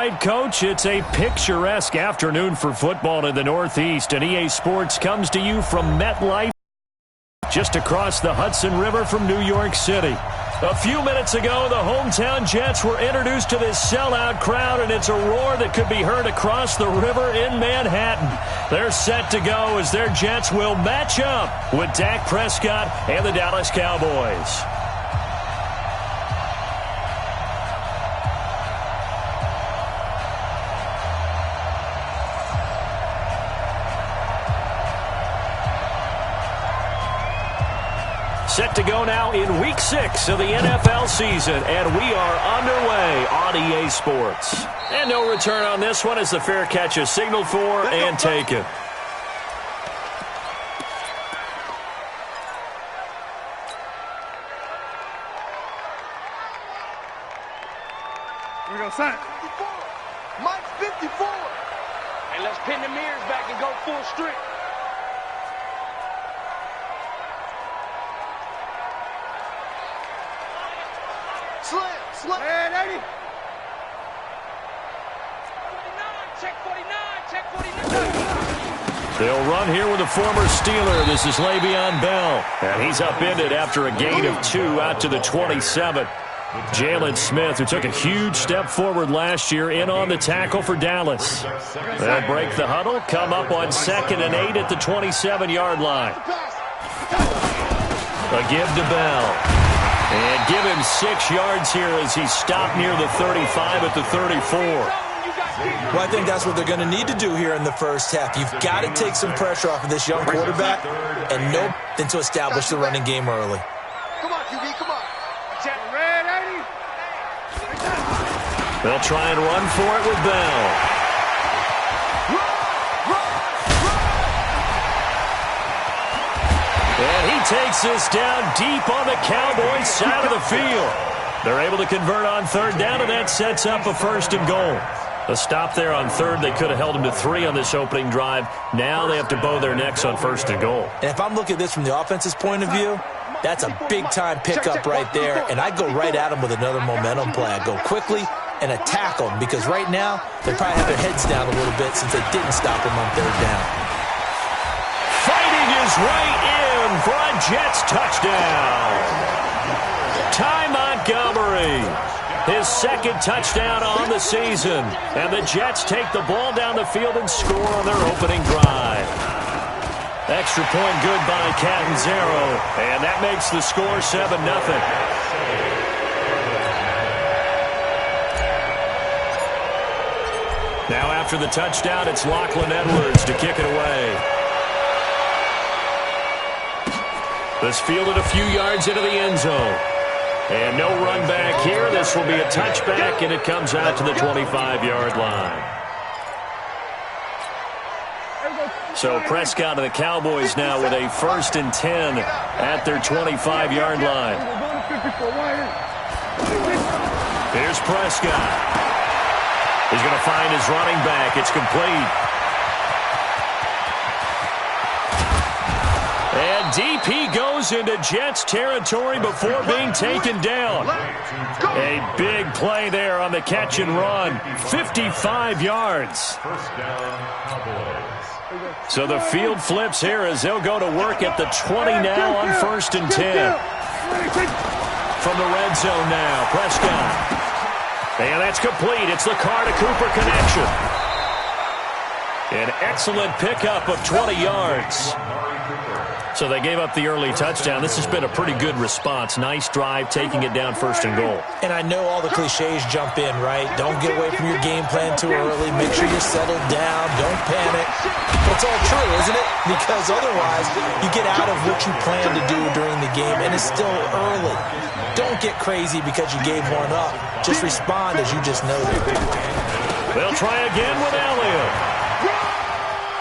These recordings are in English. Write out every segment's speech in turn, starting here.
right, Coach. It's a picturesque afternoon for football in the Northeast, and EA Sports comes to you from MetLife, just across the Hudson River from New York City. A few minutes ago, the hometown Jets were introduced to this sellout crowd, and it's a roar that could be heard across the river in Manhattan. They're set to go as their Jets will match up with Dak Prescott and the Dallas Cowboys. Set to go now in Week 6 of the NFL season, and we are underway on EA Sports. And no return on this one as the fair catch is signaled for and taken. Here we go, son. 54. Mike's 54. And let's pin the mirrors back and go full strength. Slam. Hey, 80. 49, check 49, check 49. They'll run here with a former Steeler. This is Le'Veon Bell. And he's upended after a gain of 2 out to the 27. Jalen Smith, who took a huge step forward last year, in on the tackle for Dallas. They'll break the huddle, come up on 2nd and 8 at the 27-yard line. A give to Bell. And give him 6 yards here as he stopped near the 35 at the 34. Well, I think that's what they're going to need to do here in the first half. You've got to take some pressure off of this young quarterback and know then to establish the running game early. Come on, QB, come on. Red 80. They'll try and run for it with Bell. And he takes this down deep on the Cowboys side of the field. They're able to convert on 3rd down, and that sets up a 1st and goal. A stop there on 3rd. They could have held him to 3 on this opening drive. Now they have to bow their necks on 1st and goal. And if I'm looking at this from the offense's point of view, that's a big-time pickup right there, and I go right at him with another momentum play. I go quickly and attack them because right now they probably have their heads down a little bit since they didn't stop him on 3rd down. Fighting his way in for a Jets touchdown. Ty Montgomery, his 2nd touchdown on the season. And the Jets take the ball down the field and score on their opening drive. Extra point good by Catanzaro, and that makes the score 7-0. Now after the touchdown, it's Lachlan Edwards to kick it away. This fielded a few yards into the end zone. And no run back here. This will be a touchback, and it comes out to the 25-yard line. So Prescott and the Cowboys now with a 1st and 10 at their 25-yard line. Here's Prescott. He's going to find his running back. It's complete. And deep he goes into Jets territory before being taken down. A big play there on the catch and run. 55 yards. So the field flips here as they'll go to work at the 20 now on 1st and 10. From the red zone now, Prescott. And that's complete. It's the Carr to Cooper connection. An excellent pickup of 20 yards. So they gave up the early touchdown. This has been a pretty good response. Nice drive, taking it down 1st and goal. And I know all the cliches jump in, right? Don't get away from your game plan too early. Make sure you're settled down. Don't panic. But it's all true, isn't it? Because otherwise, you get out of what you plan to do during the game, and it's still early. Don't get crazy because you gave one up. Just respond as you just noted. They'll try again with Elliott.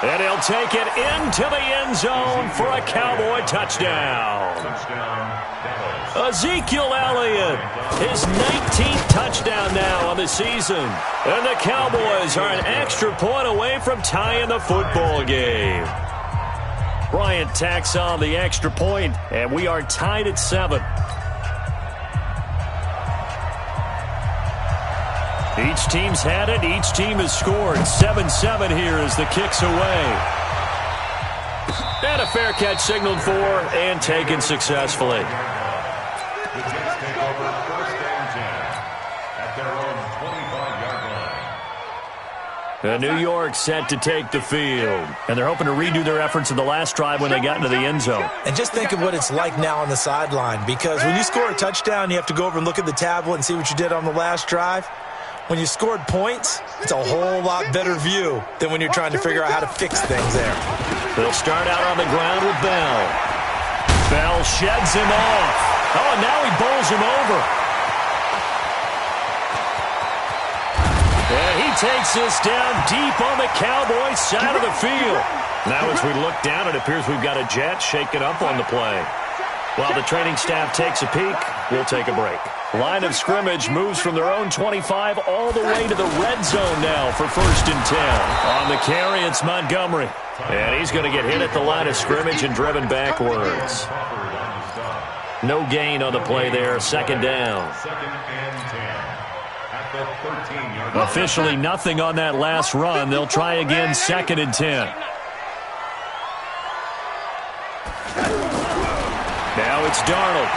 And he'll take it into the end zone for a Cowboy touchdown. Ezekiel Elliott, his 19th touchdown now on the season. And the Cowboys are an extra point away from tying the football game. Bryant tacks on the extra point, and we are tied at 7. Each team's had it. Each team has scored. 7-7 here as the kick's away. And a fair catch signaled for and taken successfully. The Jets take over 1st and 10 at their own 25-yard line. New York set to take the field. And they're hoping to redo their efforts in the last drive when they got into the end zone. And just think of what it's like now on the sideline, because when you score a touchdown, you have to go over and look at the tablet and see what you did on the last drive. When you scored points, it's a whole lot better view than when you're trying to figure out how to fix things there. They'll start out on the ground with Bell. Bell sheds him off. Oh, and now he bowls him over. And he takes this down deep on the Cowboys side of the field. Now as we look down, it appears we've got a Jet shaken up on the play. While the training staff takes a peek, we'll take a break. Line of scrimmage moves from their own 25 all the way to the red zone now for 1st and 10. On the carry, it's Montgomery. And he's going to get hit at the line of scrimmage and driven backwards. No gain on the play there. 2nd down. 2nd and 10 at the 13-yard line. Officially nothing on that last run. They'll try again 2nd and 10. Now it's Darnold.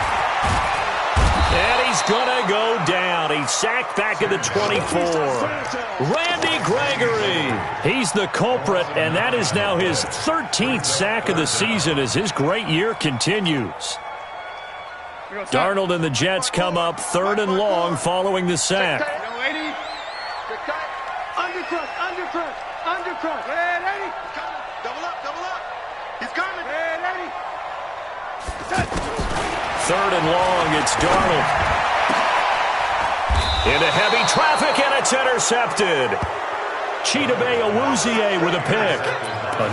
And he's going to go down. He's sacked back at the 24. Randy Gregory. He's the culprit, and that is now his 13th sack of the season as his great year continues. Darnold and the Jets come up 3rd and long following the sack. Undercut. Double up. He's coming. 3rd and long, it's Darnold. Into heavy traffic, and it's intercepted. Chidobe Awuzie with a pick.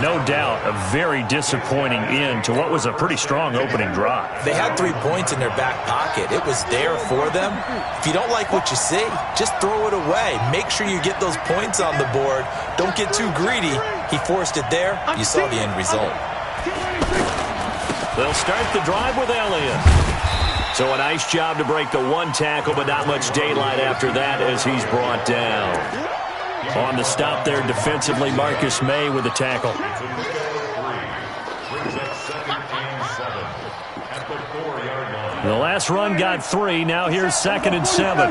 No doubt, a very disappointing end to what was a pretty strong opening drive. They had 3 points in their back pocket. It was there for them. If you don't like what you see, just throw it away. Make sure you get those points on the board. Don't get too greedy. He forced it there. You saw the end result. They'll start the drive with Elliott. So a nice job to break the 1 tackle, but not much daylight after that as he's brought down. On the stop there defensively, Marcus May with the tackle. Brings up 2nd and 7 at the 4-yard line. The last run got 3. Now here's 2nd and 7.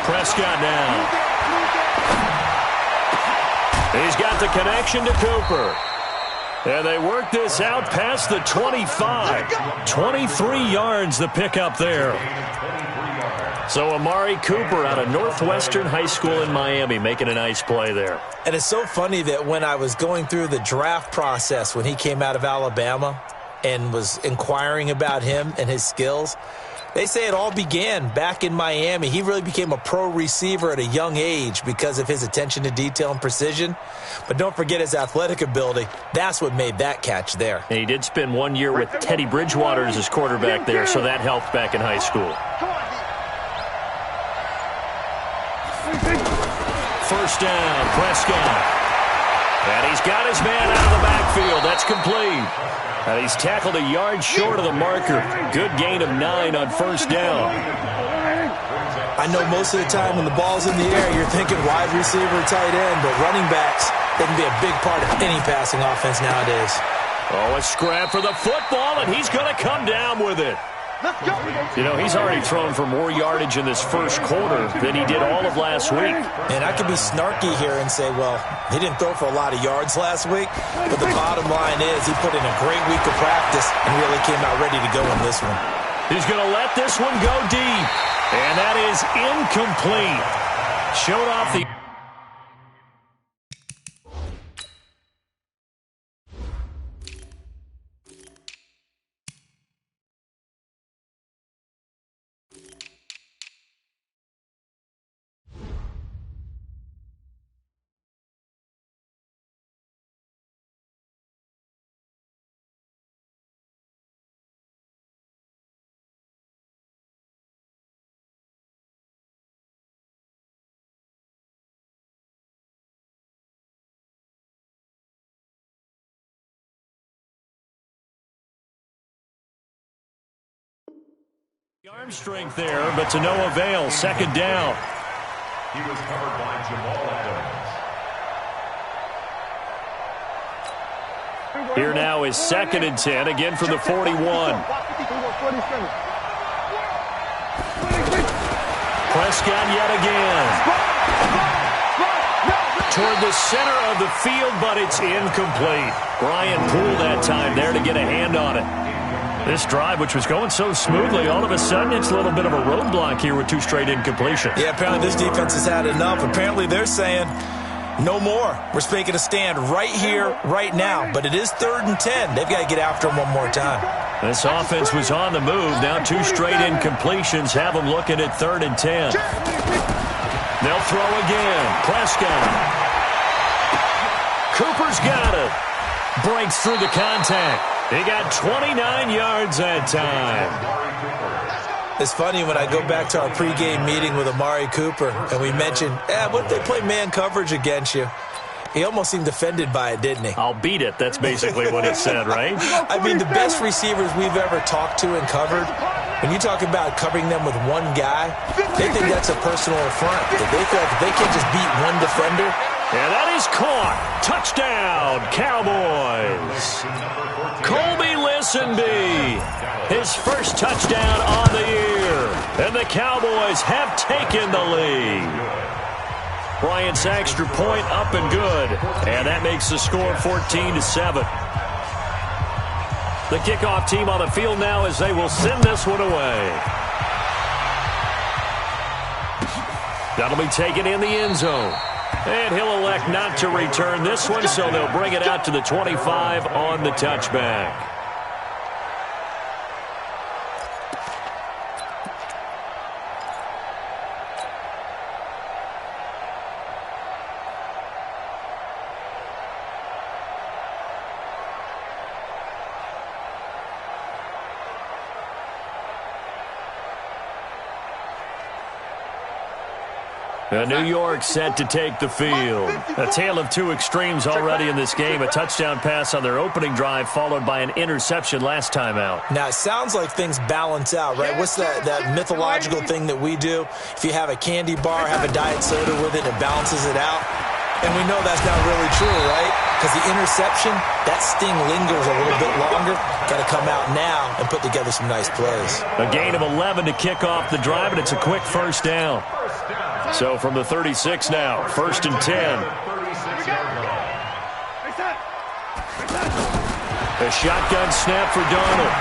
Prescott now. He's got the connection to Cooper. And they work this out past the 25. 23 yards the pickup there. So Amari Cooper out of Northwestern High School in Miami making a nice play there. And it's so funny that when I was going through the draft process when he came out of Alabama and was inquiring about him and his skills, they say it all began back in Miami. He really became a pro receiver at a young age because of his attention to detail and precision. But don't forget his athletic ability. That's what made that catch there. And he did spend 1 year with Teddy Bridgewater as his quarterback there, so that helped back in high school. 1st down, Prescott. And he's got his man out of the backfield. That's complete. And he's tackled a yard short of the marker. Good gain of 9 on 1st down. I know most of the time when the ball's in the air, you're thinking wide receiver, tight end, but running backs, they can be a big part of any passing offense nowadays. Oh, a scrap for the football, and he's going to come down with it. You know, he's already thrown for more yardage in this first quarter than he did all of last week. And I could be snarky here and say, well, he didn't throw for a lot of yards last week, but the bottom line is he put in a great week of practice and really came out ready to go in this one. He's going to let this one go deep, and that is incomplete. Showed off the Arm strength there, but to no avail. Second down. He was covered by Jamal Adams. Here now is 2nd and 10, again from the 41. Prescott yet again. Toward the center of the field, but it's incomplete. Brian Poole that time there to get a hand on it. This drive, which was going so smoothly, all of a sudden it's a little bit of a roadblock here with 2 straight incompletions. Yeah, apparently this defense has had enough. Apparently they're saying no more. We're making a stand right here, right now. But it is 3rd and 10. They've got to get after him one more time. This offense was on the move. Now 2 straight incompletions have them looking at 3rd and 10. They'll throw again. Prescott. Cooper's got it. Breaks through the contact. He got 29 yards that time. It's funny when I go back to our pregame meeting with Amari Cooper and we mentioned, what if they play man coverage against you? He almost seemed offended by it, didn't he? I'll beat it. That's basically what he said, right? I mean, the best receivers we've ever talked to and covered, when you talk about covering them with one guy, they think that's a personal affront. They feel like if they can't just beat one defender. And that is caught. Touchdown, Cowboys. Colby Listenby, his first touchdown on the year. And the Cowboys have taken the lead. Bryant's extra point up and good. And that makes the score 14-7. The kickoff team on the field now as they will send this one away. That'll be taken in the end zone. And he'll elect not to return this one, so they'll bring it out to the 25 on the touchback. New York set to take the field. A tale of 2 extremes already in this game. A touchdown pass on their opening drive followed by an interception last time out. Now, it sounds like things balance out, right? What's that mythological thing that we do? If you have a candy bar, have a diet soda with it, it balances it out. And we know that's not really true, right? Because the interception, that sting lingers a little bit longer. Got to come out now and put together some nice plays. A gain of 11 to kick off the drive, and it's a quick first down. So from the 36 now, 1st and 10. A shotgun snap for Darnold.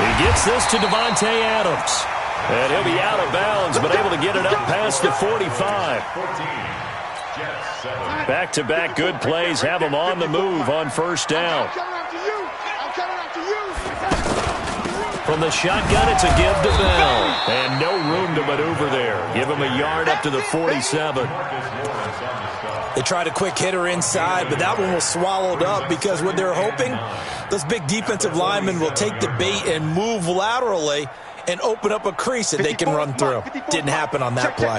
He gets this to Davante Adams. And he'll be out of bounds, but able to get it up past the 45. Back-to-back good plays have him on the move on first down. From the shotgun, it's a give to Bell. And no room to maneuver there. Give him a yard up to the 47. They tried a quick hitter inside, but that one was swallowed up because what they're hoping, those big defensive linemen will take the bait and move laterally and open up a crease that they can run through. Didn't happen on that play.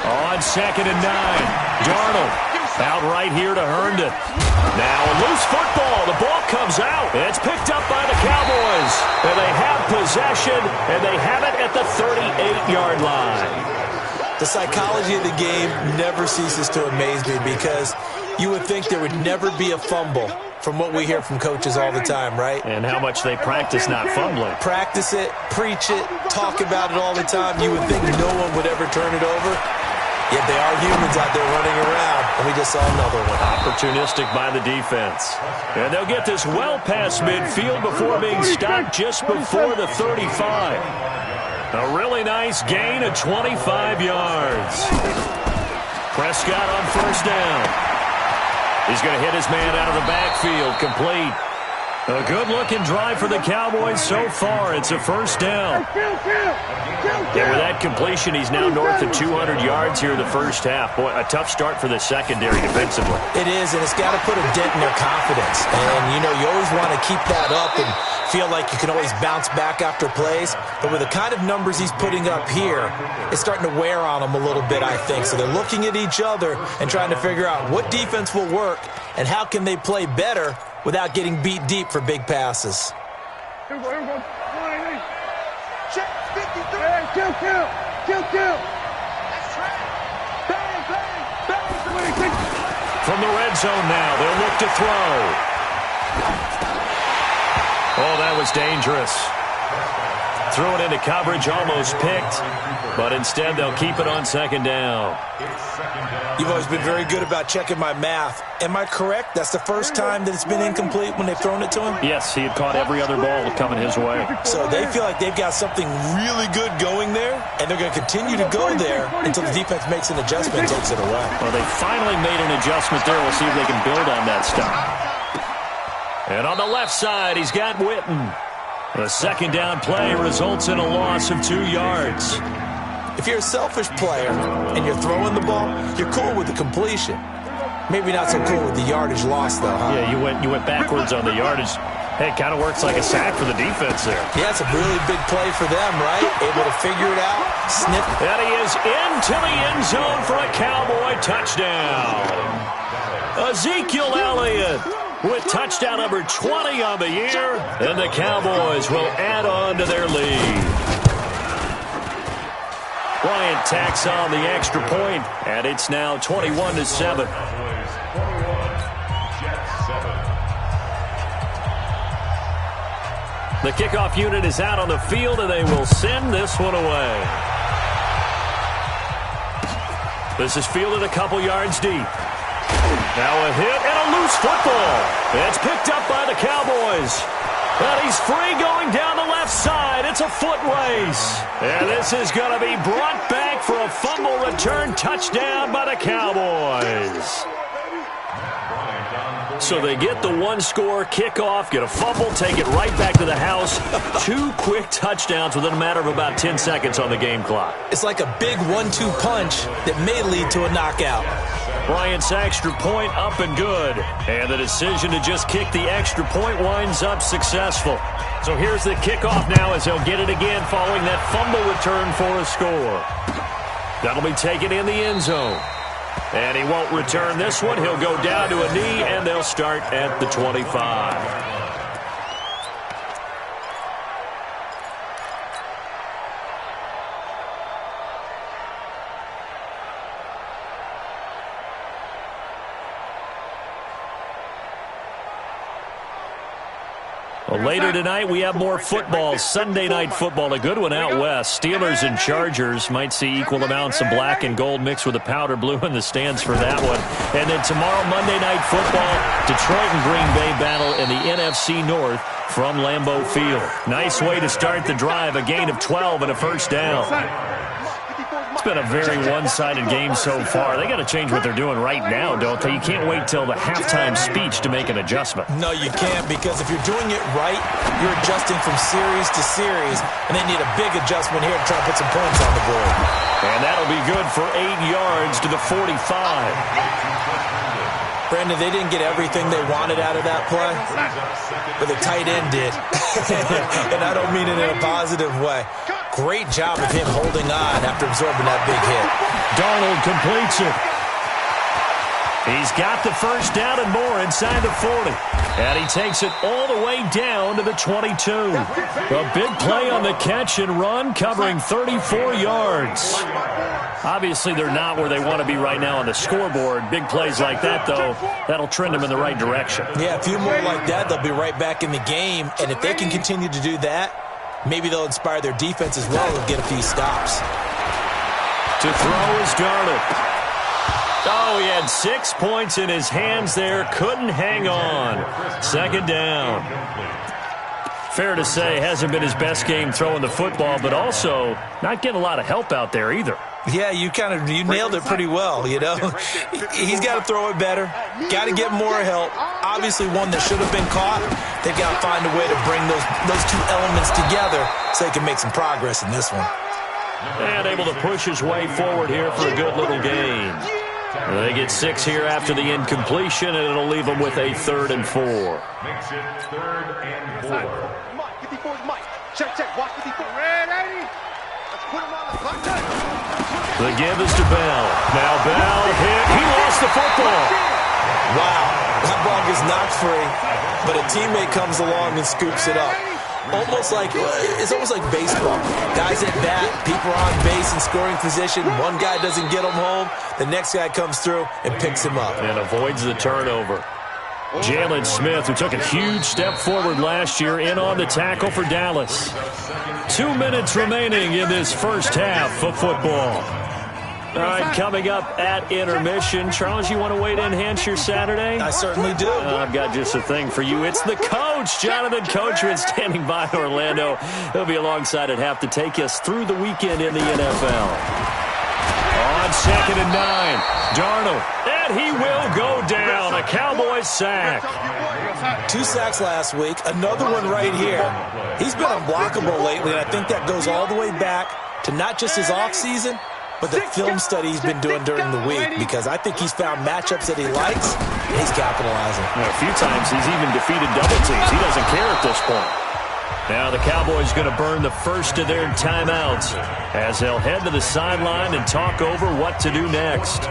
On 2nd and 9, Darnold out right here to Herndon. Now a loose football. The ball comes out. It's picked up by the Cowboys. And they have possession, and they have it at the 38-yard line. The psychology of the game never ceases to amaze me because you would think there would never be a fumble from what we hear from coaches all the time, right? And how much they practice not fumbling. Practice it, preach it, talk about it all the time. You would think no one would ever turn it over. Yet they are humans out there running around, and we just saw another one. Opportunistic by the defense. And they'll get this well past midfield before being stopped just before the 35. A really nice gain of 25 yards. Prescott on first down. He's going to hit his man out of the backfield, complete. A good-looking drive for the Cowboys so far. It's a first down. And with that completion, he's now north of 200 yards here in the first half. Boy, a tough start for the secondary defensively. It is, and it's got to put a dent in their confidence. And, you know, you always want to keep that up and feel like you can always bounce back after plays. But with the kind of numbers he's putting up here, it's starting to wear on them a little bit, I think. So they're looking at each other and trying to figure out what defense will work and how can they play better without getting beat deep for big passes. Here we go. Check 53. Hey, kill. That's right. Bang. From the red zone now, they'll look to throw. Oh, that was dangerous. Threw it into coverage, almost picked, but instead they'll keep it on second down. You've always been very good about checking my math. Am I correct? That's the first time that it's been incomplete when they've thrown it to him? Yes, he had caught every other ball coming his way. So they feel like they've got something really good going there, and they're going to continue to go there until the defense makes an adjustment and takes it away. Well, they finally made an adjustment there. We'll see if they can build on that stuff. And on the left side, he's got Witten. The second down play results in a loss of 2 yards. If you're a selfish player and you're throwing the ball, you're cool with the completion. Maybe not so cool with the yardage loss, though, huh? Yeah, you went backwards on the yardage. Hey, it kind of works like a sack for the defense there. Yeah, it's a really big play for them, right? Able to figure it out, sniff. And he is into the end zone for a Cowboy touchdown. Ezekiel Elliott with touchdown number 20 on the year, and the Cowboys will add on to their lead. Bryant tacks on the extra point, and it's now 21-7. The kickoff unit is out on the field, and they will send this one away. This is fielded a couple yards deep. Now a hit and a loose football. It's picked up by the Cowboys. And he's free going down the left side. It's a foot race. And this is going to be brought back for a fumble return touchdown by the Cowboys. So they get the one-score kickoff, get a fumble, take it right back to the house. 2 quick touchdowns within a matter of about 10 seconds on the game clock. It's like a big 1-2 punch that may lead to a knockout. Bryant's extra point up and good. And the decision to just kick the extra point winds up successful. So here's the kickoff now as they'll get it again following that fumble return for a score. That'll be taken in the end zone. And he won't return this one. He'll go down to a knee, and they'll start at the 25. Well, later tonight, we have more football. Sunday night football, a good one out west. Steelers and Chargers might see equal amounts of black and gold mixed with a powder blue in the stands for that one. And then tomorrow, Monday night football, Detroit and Green Bay battle in the NFC North from Lambeau Field. Nice way to start the drive, a gain of 12 and a first down. It's been a very one-sided game so far. They got to change what they're doing right now, don't they? You can't wait till the halftime speech to make an adjustment. No, you can't, because if you're doing it right, you're adjusting from series to series, and they need a big adjustment here to try to put some points on the board. And that'll be good for 8 yards to the 45. Brandon, they didn't get everything they wanted out of that play, but the tight end did. And I don't mean it in a positive way. Great job of him holding on after absorbing that big hit. Darnold completes it. He's got the first down and more inside the 40. And he takes it all the way down to the 22. A big play on the catch and run, covering 34 yards. Obviously, they're not where they want to be right now on the scoreboard. Big plays like that, though, that'll trend them in the right direction. Yeah, a few more like that, they'll be right back in the game. And if they can continue to do that, maybe they'll inspire their defense as well and get a few stops. To throw is Darnold. Oh, he had 6 points in his hands there. Couldn't hang on. Second down. Fair to say, hasn't been his best game throwing the football, but also not getting a lot of help out there either. Yeah, you nailed it pretty well, you know. He's got to throw it better. Got to get more help. Obviously one that should have been caught. They've got to find a way to bring those two elements together so they can make some progress in this one. And able to push his way forward here for a good little gain. They get 6 here after the incompletion, and it'll leave them with a 3rd and 4. Makes it 3rd and 4. Mike, 54 is Mike. Check, watch 54. Red 80. Let's put him on the clock. The give is to Bell. Now Bell hit. He lost the football. Wow. That ball gets knocked free, but a teammate comes along and scoops it up. It's almost like baseball. Guys at bat, people are on base in scoring position. One guy doesn't get him home. The next guy comes through and picks him up. And avoids the turnover. Jalen Smith, who took a huge step forward last year, in on the tackle for Dallas. 2 minutes remaining in this first half of football. All right, coming up at intermission. Charles, you want to wait to enhance your Saturday? I certainly do. I've got just a thing for you. It's the coach, Jonathan Coachman, standing by in Orlando. He'll be alongside at half to take us through the weekend in the NFL. On 2nd and 9, Darnold, and he will go down. A Cowboys sack. 2 sacks last week, another one right here. He's been unblockable lately, and I think that goes all the way back to not just his offseason, but the film study he's been doing during the week, because I think he's found matchups that he likes, and he's capitalizing. A few times he's even defeated double teams. He doesn't care at this point. Now the Cowboys going to burn the first of their timeouts as they'll head to the sideline and talk over what to do next.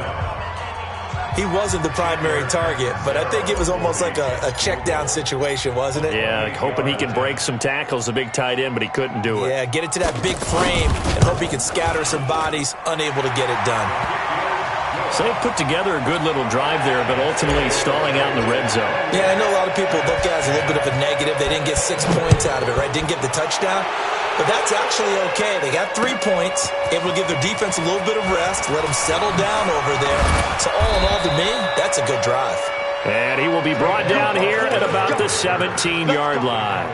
He wasn't the primary target, but I think it was almost like a check-down situation, wasn't it? Yeah, hoping he can break some tackles, a big tight end, but he couldn't do it. Yeah, get it to that big frame and hope he can scatter some bodies, unable to get it done. So they put together a good little drive there, but ultimately stalling out in the red zone. Yeah, I know a lot of people look at it as a little bit of a negative. They didn't get 6 points out of it, right? Didn't get the touchdown. But that's actually okay. They got 3 points, able to give their defense a little bit of rest, let them settle down over there. So all in all, to me, that's a good drive. And he will be brought down here at about the 17-yard line.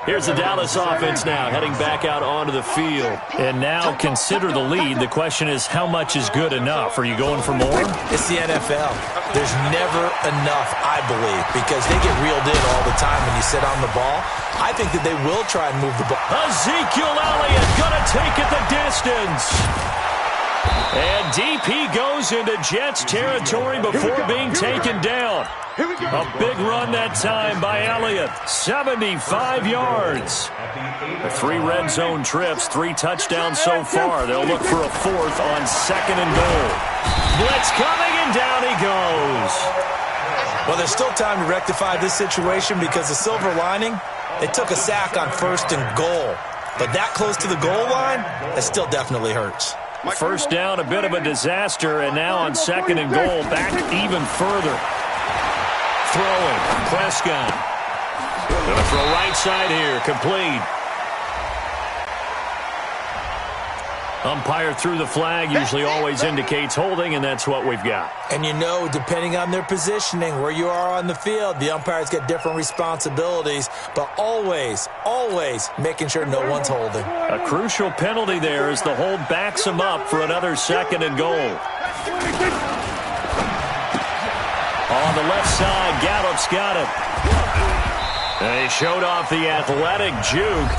Here's the Dallas offense now, heading back out onto the field. And now consider the lead. The question is, how much is good enough? Are you going for more? It's the NFL. There's never enough, I believe, because they get reeled in all the time when you sit on the ball. I think that they will try and move the ball. Ezekiel Elliott going to take it the distance. And DP goes into Jets territory before being taken down. A big run that time by Elliott. 75 yards. The 3 red zone trips, 3 touchdowns so far. They'll look for a 4th on 2nd and goal. Blitz coming, and down he goes. Well, there's still time to rectify this situation because the silver lining, they took a sack on 1st and goal. But that close to the goal line, that still definitely hurts. First down, a bit of a disaster, and now on 2nd and goal, back even further. Throwing, Prescott. Going to throw right side here, complete. Umpire threw the flag, usually always indicates holding, and that's what we've got. And you know, depending on their positioning, where you are on the field, the umpires get different responsibilities, but always, always making sure no one's holding. A crucial penalty there as the hold backs him up for another 2nd and goal. On the left side, Gallup's got it. They showed off the athletic juke.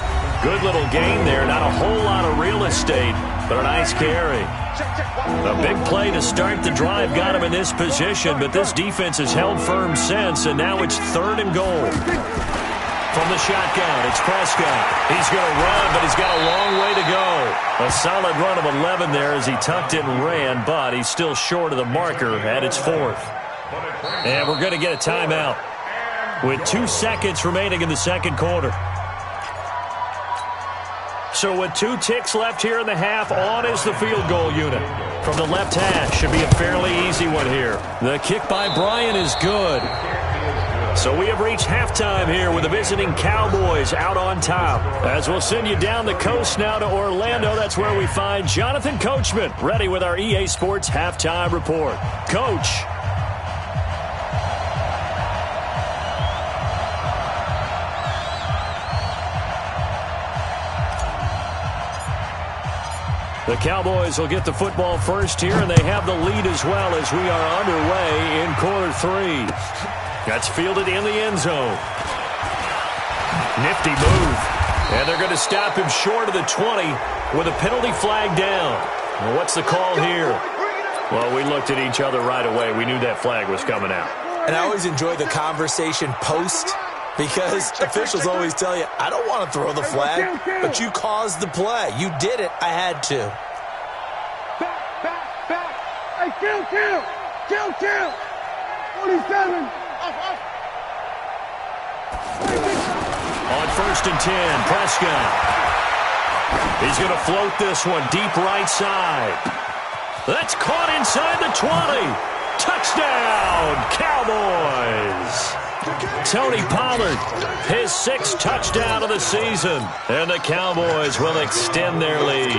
Good little gain there. Not a whole lot of real estate, but a nice carry. A big play to start the drive got him in this position, but this defense has held firm since, and now it's 3rd and goal. From the shotgun, it's Prescott. He's going to run, but he's got a long way to go. A solid run of 11 there as he tucked it and ran, but he's still short of the marker at its 4th. And we're going to get a timeout with 2 seconds remaining in the 2nd quarter. So with 2 ticks left here in the half, on is the field goal unit. From the left hash, should be a fairly easy one here. The kick by Bryant is good. So we have reached halftime here with the visiting Cowboys out on top. As we'll send you down the coast now to Orlando, that's where we find Jonathan Coachman, ready with our EA Sports halftime report. Coach. The Cowboys will get the football first here, and they have the lead as well as we are underway in quarter 3. That's fielded in the end zone. Nifty move. And they're going to stop him short of the 20 with a penalty flag down. Well, what's the call here? Well, we looked at each other right away. We knew that flag was coming out. And I always enjoy the conversation post, because officials always tell you, I don't want to throw the flag, but you caused the play. You did it. I had to. Back. Hey, kill. Kill. 47. On 1st and 10, Prescott. He's going to float this one deep right side. That's caught inside the 20. Touchdown, Cowboys. Tony Pollard, his 6th touchdown of the season. And the Cowboys will extend their lead.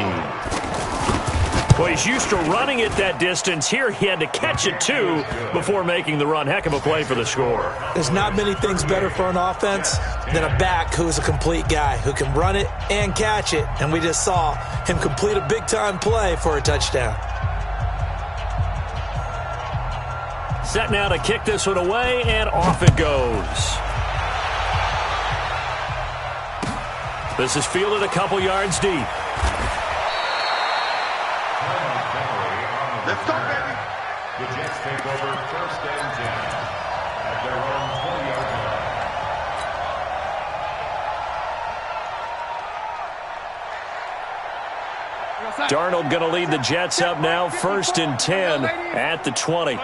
Well, he's used to running it that distance. Here he had to catch it, too, before making the run. Heck of a play for the score. There's not many things better for an offense than a back who is a complete guy, who can run it and catch it. And we just saw him complete a big-time play for a touchdown. Set now to kick this one away, and off it goes. This is fielded a couple yards deep. Let's go, baby. The Jets take over 1st and 10 at their own 20-yard line. Darnold going to lead the Jets up now, 1st and 10 at the 20.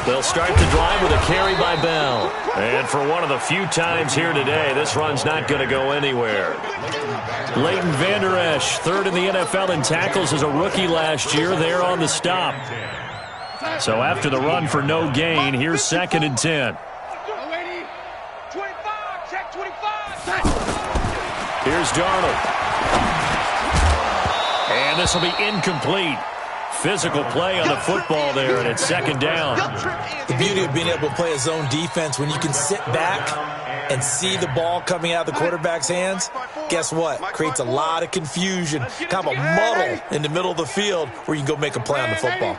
They'll start the drive with a carry by Bell. And for one of the few times here today, this run's not going to go anywhere. Leighton Vander Esch, 3rd in the NFL in tackles as a rookie last year, there on the stop. So after the run for no gain, here's 2nd and 10. 25, check 25. Here's Darnold. And this will be incomplete. Physical play on the football there, and it's 2nd down. The beauty of being able to play a zone defense when you can sit back and see the ball coming out of the quarterback's hands, guess what? Creates a lot of confusion, kind of a muddle in the middle of the field where you can go make a play on the football.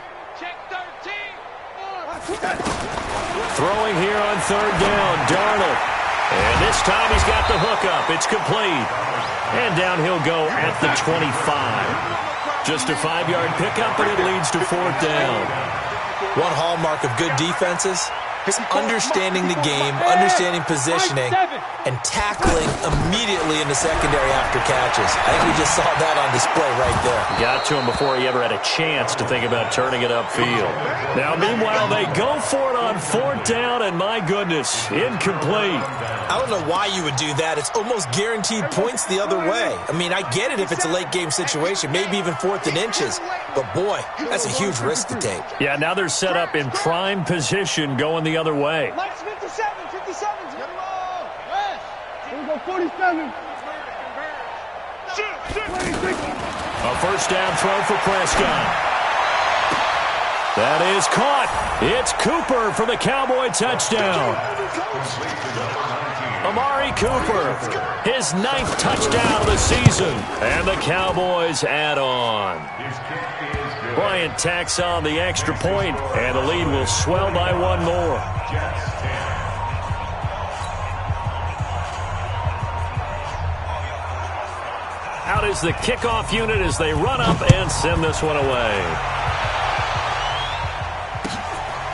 Throwing here on 3rd down, Darnold. And this time he's got the hook up. It's complete. And down he'll go at the 25. Just a 5-yard pickup, and it leads to 4th down. One hallmark of good defenses is understanding the game, understanding positioning, and tackling immediately in the secondary after catches. I think we just saw that on display right there. Got to him before he ever had a chance to think about turning it upfield. Now, meanwhile, they go for it on 4th down, and my goodness, incomplete. I don't know why you would do that. It's almost guaranteed points the other way. I mean, I get it if it's a late-game situation, maybe even 4th and inches. But, boy, that's a huge risk to take. Yeah, now they're set up in prime position going the other way. Mike's 57. Get him all. Here we go, 47. A 1st down throw for Prescott. That is caught. It's Cooper for the Cowboy touchdown. Amari Cooper, his 9th touchdown of the season. And the Cowboys add on. Bryant tacks on the extra point, and the lead will swell by one more. Out is the kickoff unit as they run up and send this one away.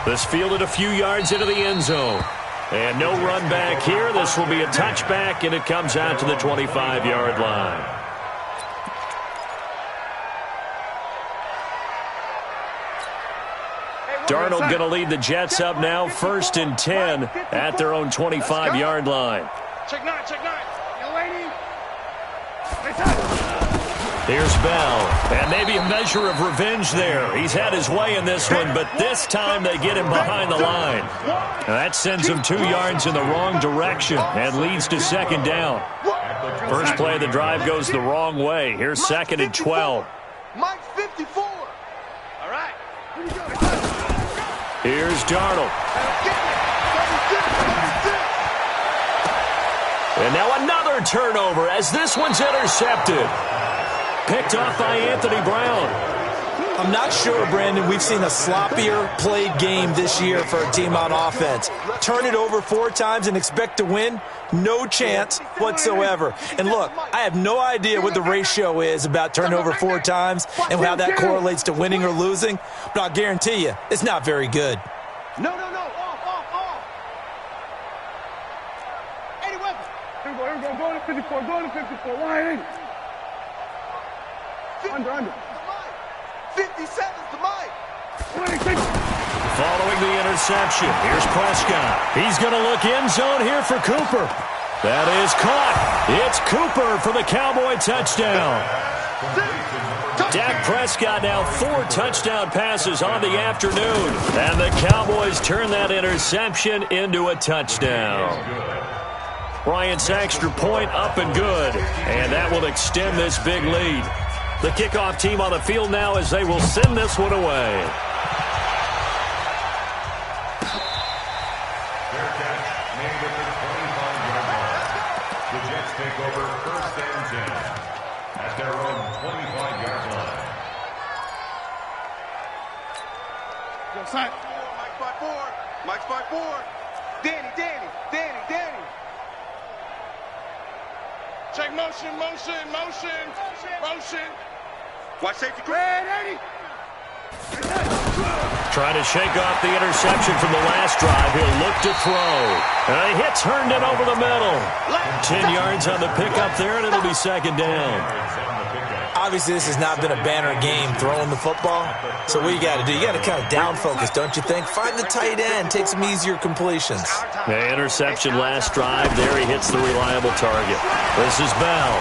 This fielded a few yards into the end zone. And no run back here. This will be a touchback, and it comes out to the 25-yard line. Darnold going to lead the Jets up now, 1st and 10 at their own 25-yard line. Check 9. You lady. Here's Bell, and maybe a measure of revenge there. He's had his way in this one, but this time they get him behind the line. And that sends him 2 yards in the wrong direction and leads to 2nd down. First play of the drive goes the wrong way. Here's 2nd and 12. Mike's 54. All right. Here's Darnold. And now another turnover as this one's intercepted. Picked off by Anthony Brown. I'm not sure, Brandon, we've seen a sloppier played game this year for a team on offense. Turn it over 4 times and expect to win? No chance whatsoever. And look, I have no idea what the ratio is about turnover 4 times and how that correlates to winning or losing, but I'll guarantee you, it's not very good. No. Off. 80 weapons. Here we go. Go to 54. Why 80? Under. 57's the Mike. Following the interception, here's Prescott. He's going to look end zone here for Cooper. That is caught. It's Cooper for the Cowboy touchdown. Dak Prescott now 4 touchdown passes on the afternoon. And the Cowboys turn that interception into a touchdown. Bryant's extra point up and good. And that will extend this big lead. The kickoff team on the field now as they will send this one away. Fair catch made at the 25-yard line. The Jets take over 1st and 10 at their own 25-yard line. Go, Sack. Mike 5-4. Mike 5-4. Danny. Check motion. Watch safety. Red 80. Trying to shake off the interception from the last drive. He'll look to throw. And he hits Herndon over the middle. 10 yards on the pickup there, and it'll be 2nd down. Obviously, this has not been a banner game throwing the football. So what you got to do, you got to kind of down focus, don't you think? Find the tight end, take some easier completions. The interception last drive. There he hits the reliable target. This is Bell.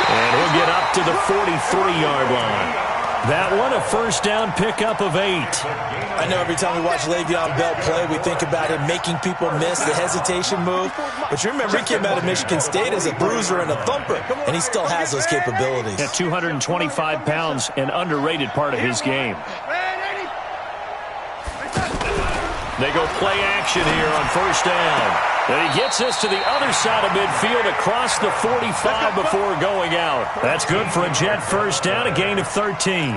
And he'll get up to the 43-yard line. That one a 1st down pickup of 8. I know every time we watch Le'Veon Bell play, we think about him making people miss the hesitation move. But you remember, he came out of Michigan State as a bruiser and a thumper, and he still has those capabilities. At 225 pounds, an underrated part of his game. They go play action here on 1st down. And he gets this to the other side of midfield across the 45 before going out. That's good for a Jet 1st down, a gain of 13.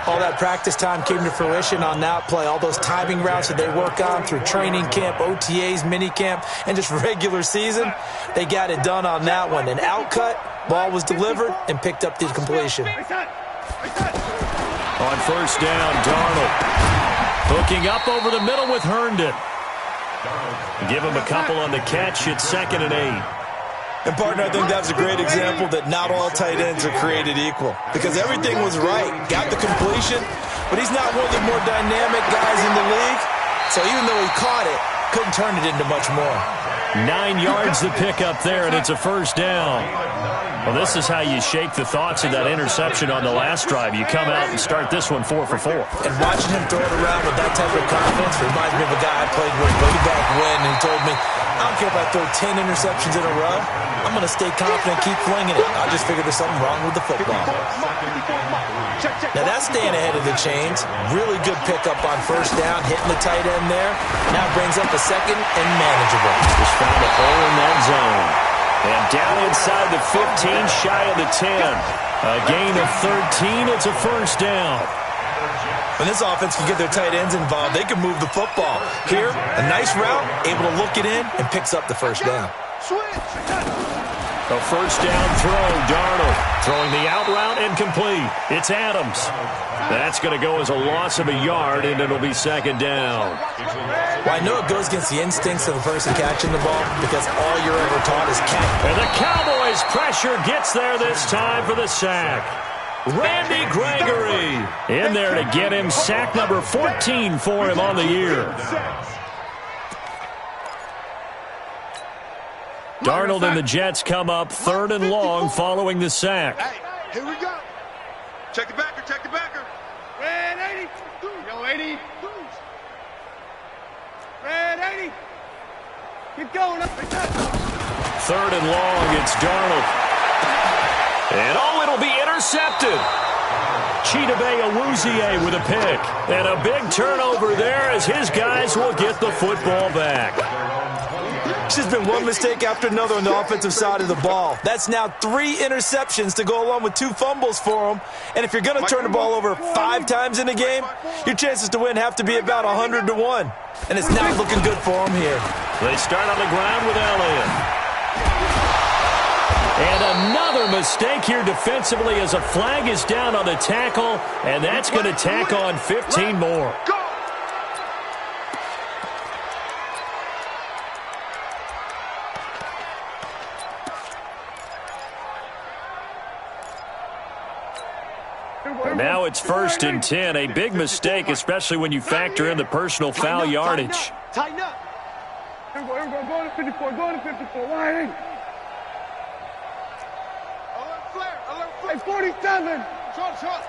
All that practice time came to fruition on that play. All those timing routes that they work on through training camp, OTAs, minicamp, and just regular season, they got it done on that one. An outcut, ball was delivered, and picked up the completion. On 1st down, Darnold hooking up over the middle with Herndon. Give him a couple on the catch. It's 2nd and 8. And, partner, I think that was a great example that not all tight ends are created equal. Because everything was right. Got the completion, but he's not one of the more dynamic guys in the league. So even though he caught it, couldn't turn it into much more. 9 yards to pick up there, and it's a 1st down. Well, this is how you shake the thoughts of that interception on the last drive. You come out and start this one 4 for 4. And watching him throw it around with that type of confidence reminds me of a guy I played with way back when who told me, I don't care if I throw 10 interceptions in a row. I'm going to stay confident, keep flinging it. I just figured there's something wrong with the football. Now that's staying ahead of the chains. Really good pickup on 1st down, hitting the tight end there. Now brings up a 2nd and manageable. Just found a hole in that zone. And down inside the 15, shy of the 10. A gain of 13. It's a 1st down. When this offense can get their tight ends involved, they can move the football. Here, a nice route, able to look it in, and picks up the 1st down. A 1st down throw, Darnold throwing the out route and complete. It's Adams. That's going to go as a loss of a yard, and it'll be 2nd down. Well, I know it goes against the instincts of the person catching the ball because all you're ever taught is catch. And the Cowboys' pressure gets there this time for the sack. Randy Gregory in there to get him sack number 14 for him on the year. Darnold and the Jets come up 3rd and long following the sack. Hey, here we go. Check the backer. Red 80. Yo, 80. Red 80. Keep going. 3rd and long, it's Darnold. And it'll be intercepted. Chidobe Awuzie with a pick. And a big turnover there as his guys will get the football back. It's just been one mistake after another on the offensive side of the ball. That's now 3 interceptions to go along with 2 fumbles for him. And if you're going to turn the ball over 5 times in a game, your chances to win have to be about 100 to 1. And it's not looking good for him here. They start on the ground with Elliott. And another mistake here defensively as a flag is down on the tackle, and that's going to tack on 15 more. Now it's 1st and 10. A big mistake, especially when you factor in the personal foul yardage. Tighten up. Here we go. Go to 54. Go to 54. Wide in. Alert flare. Hey, 47. Short.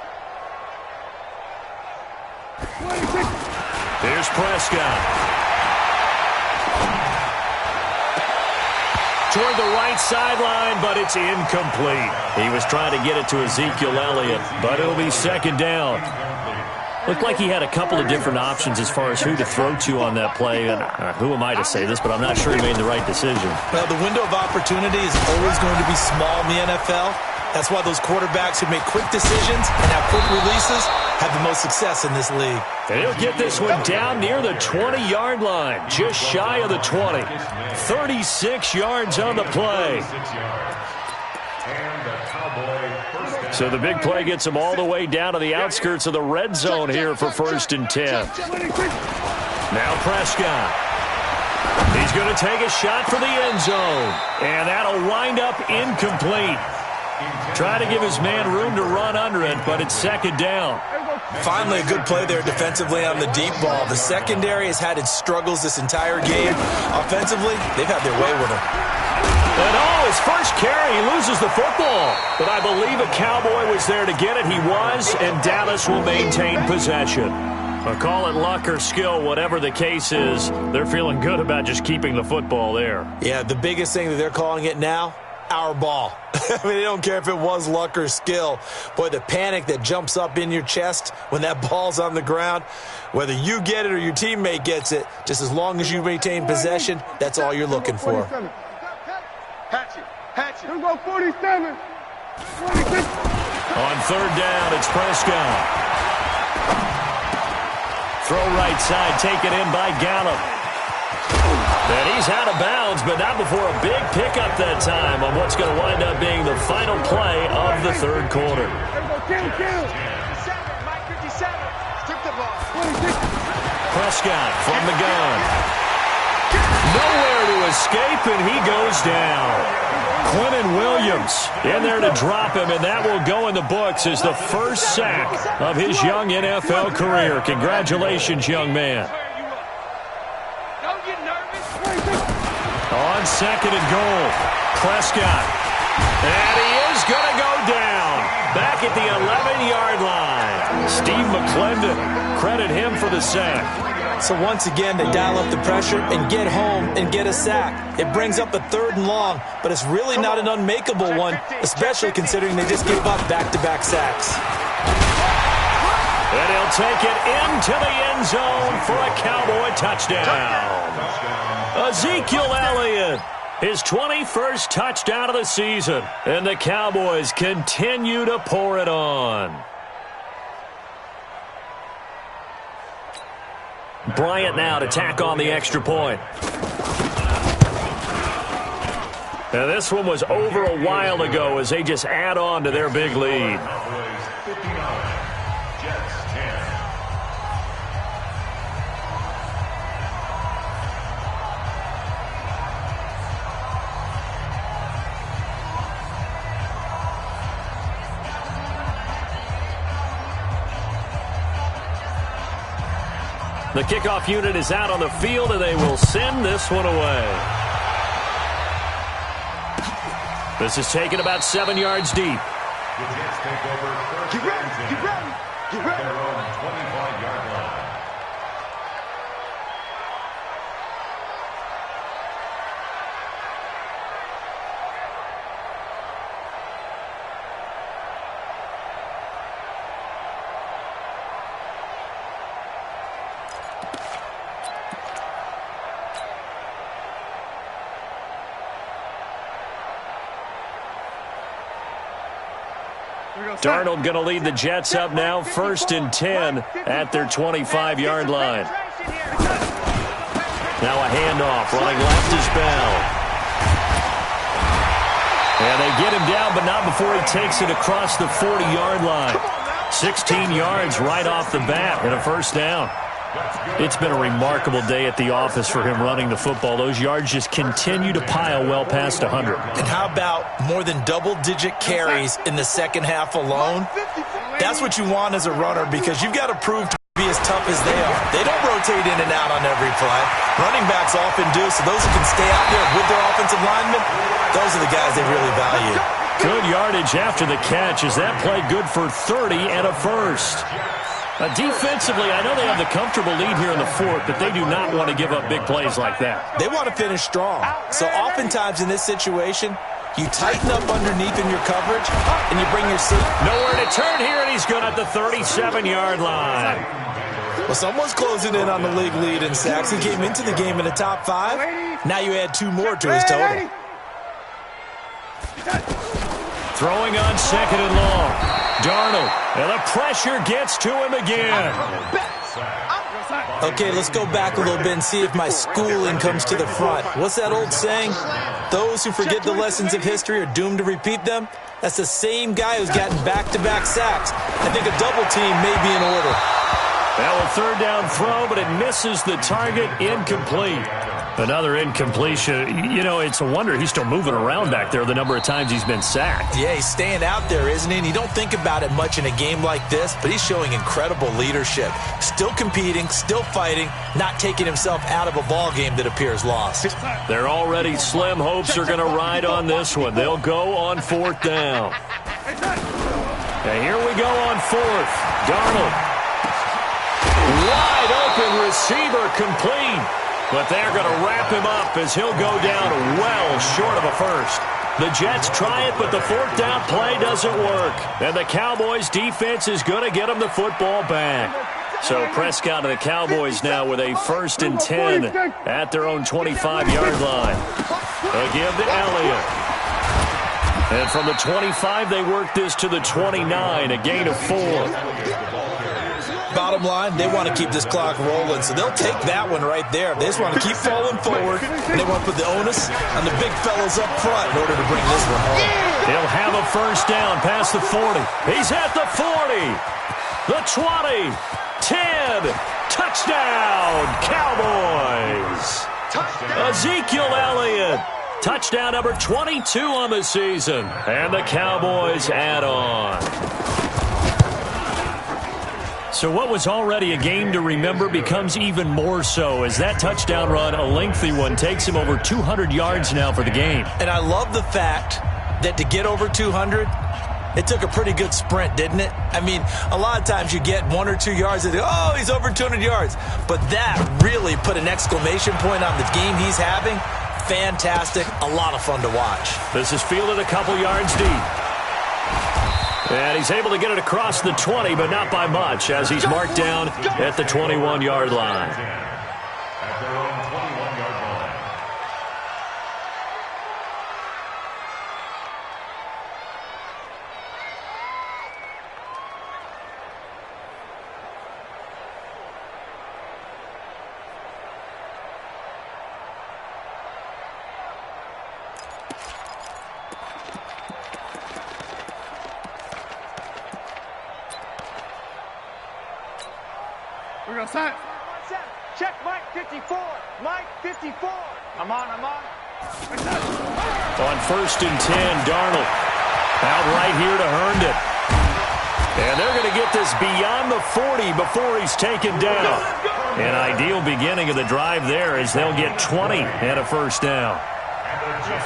26. Here's Prescott. Toward the right sideline, but it's incomplete. He was trying to get it to Ezekiel Elliott, but it'll be 2nd down. Looked like he had a couple of different options as far as who to throw to on that play. And who am I to say this, but I'm not sure he made the right decision. Well, the window of opportunity is always going to be small in the NFL. That's why those quarterbacks who make quick decisions and have quick releases have the most success in this league. And he'll get this one down near the 20-yard line, just shy of the 20. 36 yards on the play. So the big play gets him all the way down to the outskirts of the red zone here for 1st and 10. Now Prescott. He's going to take a shot for the end zone. And that'll wind up incomplete. Try to give his man room to run under it, but it's 2nd down. Finally, a good play there defensively on the deep ball. The secondary has had its struggles this entire game. Offensively, they've had their way with him. And his first carry, he loses the football. But I believe a Cowboy was there to get it. He was, and Dallas will maintain possession. I'll call it luck or skill, whatever the case is. They're feeling good about just keeping the football there. Yeah, the biggest thing that they're calling it now, our ball. I mean, they don't care if it was luck or skill. Boy, the panic that jumps up in your chest when that ball's on the ground, whether you get it or your teammate gets it, just as long as you retain possession, that's all you're looking for. Hatch it. Here we go, 47. 26. On 3rd down, it's Prescott. Throw right side, taken in by Gallup. And he's out of bounds, but not before a big pickup that time on what's going to wind up being the final play of the 3rd quarter. Kill. 57, Mike 57. Strip the ball. 26. Prescott from the gun. Nowhere to escape, and he goes down. Quentin Williams in there to drop him, and that will go in the books as the first sack of his young NFL career. Congratulations, young man. Don't get nervous. On 2nd and goal, Prescott. And he is going to go down. Back at the 11-yard line. Steve McClendon, credit him for the sack. So once again, they dial up the pressure and get home and get a sack. It brings up a 3rd and long, but it's really not an unmakeable one, especially considering they just gave up back-to-back sacks. And he'll take it into the end zone for a Cowboy touchdown. Ezekiel Elliott, his 21st touchdown of the season. And the Cowboys continue to pour it on. Bryant now to tack on the extra point. Now this one was over a while ago as they just add on to their big lead. The kickoff unit is out on the field, and they will send this one away. This is taken about 7 yards deep. The Jets take over 1st and 10. Get ready. Their own 25-yard line. Darnold going to lead the Jets up now, 1st and 10 at their 25-yard line. Now a handoff, running left is Bell. And they get him down, but not before he takes it across the 40-yard line. 16 yards right off the bat and a 1st down. It's been a remarkable day at the office for him running the football. Those yards just continue to pile well past 100. And how about more than double-digit carries in the second half alone? that's what you want as a runner because you've got to prove to be as tough as they are. They don't rotate in and out on every play. Running backs often do, so those who can stay out there with their offensive linemen, those are the guys they really value. Good yardage after the catch. Is that play good for 30 and a first? Defensively, I know they have the comfortable lead here in the fourth, but they do not want to give up big plays like that. They want to finish strong. So oftentimes in this situation, you tighten up underneath in your coverage, and you bring your seat. Nowhere to turn here, and he's good at the 37-yard line. Well, someone's closing in on the league lead in sacks. He came into the game in the top 5. Now you add 2 more to his total. Throwing on second and long. Darnold, and the pressure gets to him again. Okay, let's go back a little bit and see if my schooling comes to the front. What's that old saying? Those who forget the lessons of history are doomed to repeat them. That's the same guy who's gotten back-to-back sacks. I think a double team may be in order. Well, a third down throw, but it misses the target. Incomplete. Another incompletion. You know, it's a wonder he's still moving around back there the number of times he's been sacked. Yeah, he's staying out there, isn't he? And you don't think about it much in a game like this, but he's showing incredible leadership. Still competing, still fighting, not taking himself out of a ball game that appears lost. Their already slim hopes are going to ride on this one. They'll go on fourth down. And here we go on fourth. Darnold. Wide open receiver complete. But they're going to wrap him up as he'll go down well short of a first. The Jets try it, but the fourth down play doesn't work. And the Cowboys' defense is going to get them the football back. So Prescott and the Cowboys now with a 1st and 10 at their own 25-yard line. They give to Elliott. And from the 25, they work this to the 29, a gain of 4. Bottom line, they want to keep this clock rolling, so they'll take that one right there. They just want to keep falling forward, and they want to put the onus on the big fellas up front in order to bring this one home. He'll have a first down past the 40. He's at the 40, the 20, 10, touchdown, Cowboys. Ezekiel Elliott, touchdown number 22 on the season, and the Cowboys add on. So what was already a game to remember becomes even more so as that touchdown run, a lengthy one, takes him over 200 yards now for the game. And I love the fact that to get over 200, it took a pretty good sprint, didn't it? I mean, a lot of times you get 1 or 2 yards and oh, he's over 200 yards. But that really put an exclamation point on the game he's having. Fantastic. A lot of fun to watch. This is fielded a couple yards deep. And he's able to get it across the 20, but not by much, as he's marked down at the 21-yard line. At their own 21-yard line. We're going to set. Check Mike 54. Mike 54. I'm on. On 1st and 10, Darnold out right here to Herndon. And they're going to get this beyond the 40 before he's taken down. An ideal beginning of the drive there as they'll get 20 and a first down.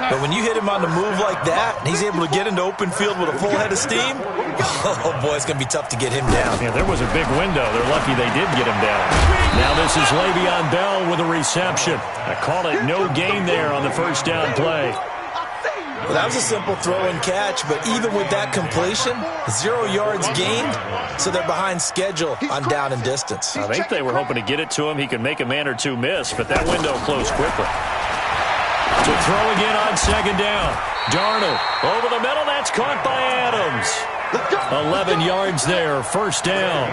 But when you hit him on the move like that, and he's able to get into open field with a full head of steam, oh, boy, it's going to be tough to get him down. Yeah, there was a big window. They're lucky they did get him down. Now this is Le'Veon Bell with a reception. I call it no gain there on the first down play. Well, that was a simple throw and catch, but even with that completion, 0 yards gained, so they're behind schedule on down and distance. I think they were hoping to get it to him. He could make a man or two miss, but that window closed quickly. To throw again on second down. Darnold over the middle. That's caught by Adams. 11 yards there. First down.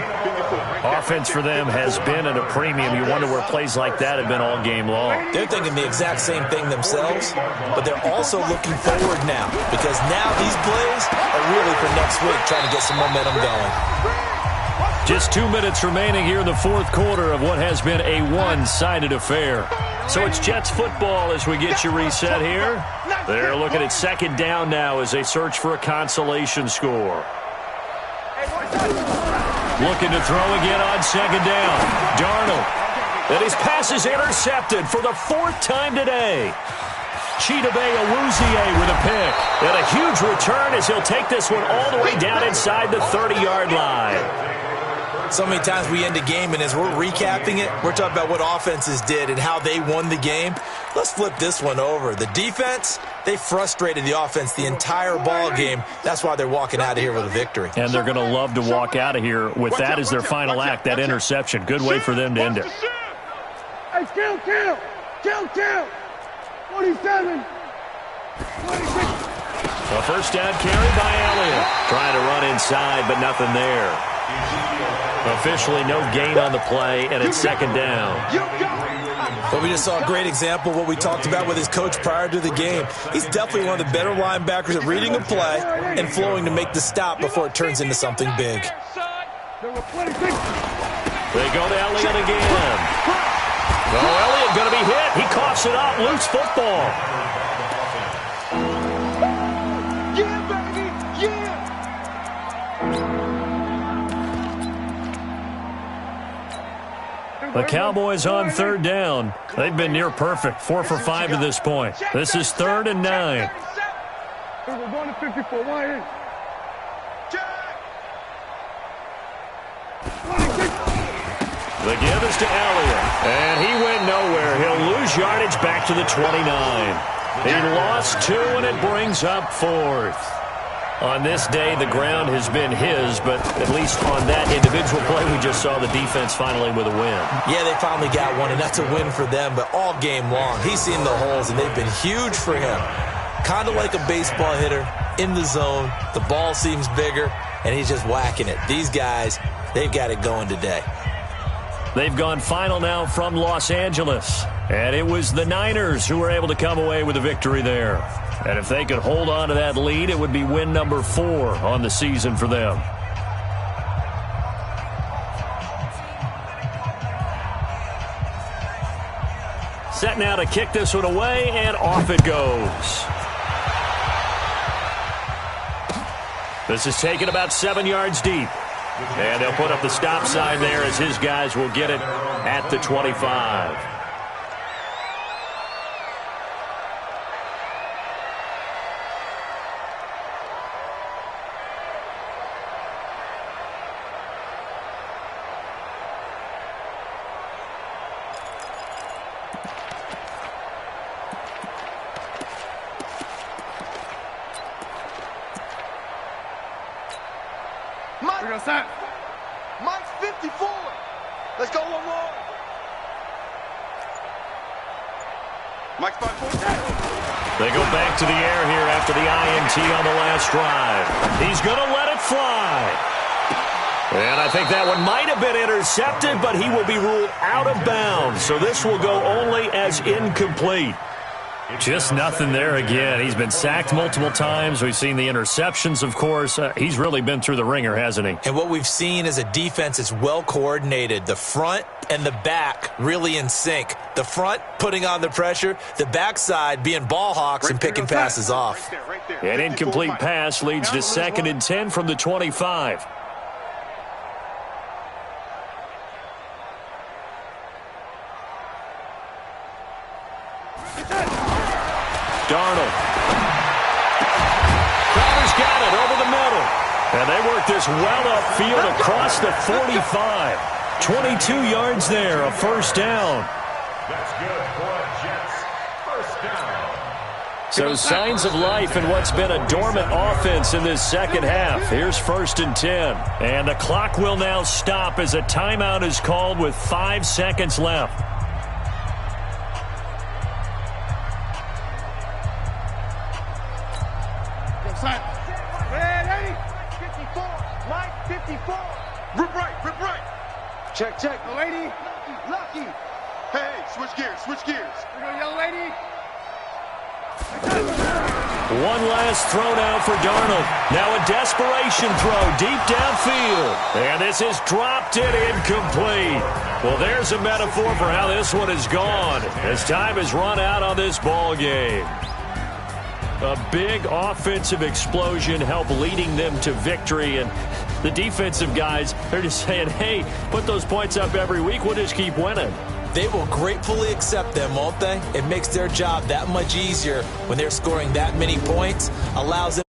Offense for them has been at a premium. You wonder where plays like that have been all game long. They're thinking the exact same thing themselves, but they're also looking forward now because now these plays are really for next week, trying to get some momentum going. Just 2 minutes remaining here in the fourth quarter of what has been a one-sided affair. So it's Jets football as we get you reset here. They're looking at second down now as they search for a consolation score. Looking to throw again on second down. Darnold. And his pass is intercepted for the 4th time today. Chidobe Awuzie with a pick. And a huge return as he'll take this one all the way down inside the 30-yard line. So many times we end a game, and as we're recapping it, we're talking about what offenses did and how they won the game. Let's flip this one over. The defense, they frustrated the offense the entire ball game. That's why they're walking out of here with a victory. And they're going to love to walk out of here with that as their final act, that interception. Good way for them to end it. Hey, kill! 47. 26. A first down carry by Elliott. Trying to run inside, but nothing there. Officially no gain on the play, and it's second down. But we just saw a great example of what we talked about with his coach prior to the game. He's definitely one of the better linebackers at reading a play and flowing to make the stop before it turns into something big. Number 26. They go to Elliott again. Oh, Elliott going to be hit. He coughs it up. Loose football. Yeah, baby! Yeah! The Cowboys on third down. They've been near perfect, 4 for 5 to this point. This is 3rd and 9. We're going to 54. Why in? 26. The give is to Elliott, and he went nowhere. He'll lose yardage back to the 29. He lost 2, and it brings up 4th. On this day, the ground has been his, but at least on that individual play, we just saw the defense finally with a win. Yeah, they finally got one, and that's a win for them, but all game long, he's seen the holes, and they've been huge for him. Kind of like a baseball hitter in the zone. The ball seems bigger, and he's just whacking it. These guys, they've got it going today. They've gone final now from Los Angeles, and it was the Niners who were able to come away with a victory there. And if they could hold on to that lead, it would be win number 4 on the season for them. Set now to kick this one away, and off it goes. This is taken about 7 yards deep. And they'll put up the stop sign there as his guys will get it at the 25. We're going to set. Mike's 54. Let's go one more. Mike's 54. They go back to the air here after the INT on the last drive. He's going to let it fly. And I think that one might have been intercepted, but he will be ruled out of bounds. So this will go only as incomplete. Just nothing there again. He's been sacked multiple times. We've seen the interceptions, of course. He's really been through the ringer, hasn't he? And what we've seen is a defense that's well coordinated. The front and the back really in sync. The front putting on the pressure, the backside being ball hawks and picking passes off. An incomplete pass leads to 2nd and 10 from the 25. Darnold. Crowder's got it over the middle. And they work this well upfield across the 45. 22 yards there, a first down. That's good for the Jets. First down. So signs of life in what's been a dormant offense in this second half. Here's 1st and 10. And the clock will now stop as a timeout is called with 5 seconds left. Ready? 54. Mike 54. Rip right. Check. The lady. Lucky. Hey, switch gears. We're going to young lady. One last throw now for Darnold. Now a desperation throw deep downfield. And this is dropped it incomplete. Well, there's a metaphor for how this one has gone as time has run out on this ball game. A big offensive explosion helped leading them to victory, and The defensive guys, they're just saying, hey, put those points up every week. We'll just keep winning. They will gratefully accept them, won't they? It makes their job that much easier when they're scoring that many points, allows them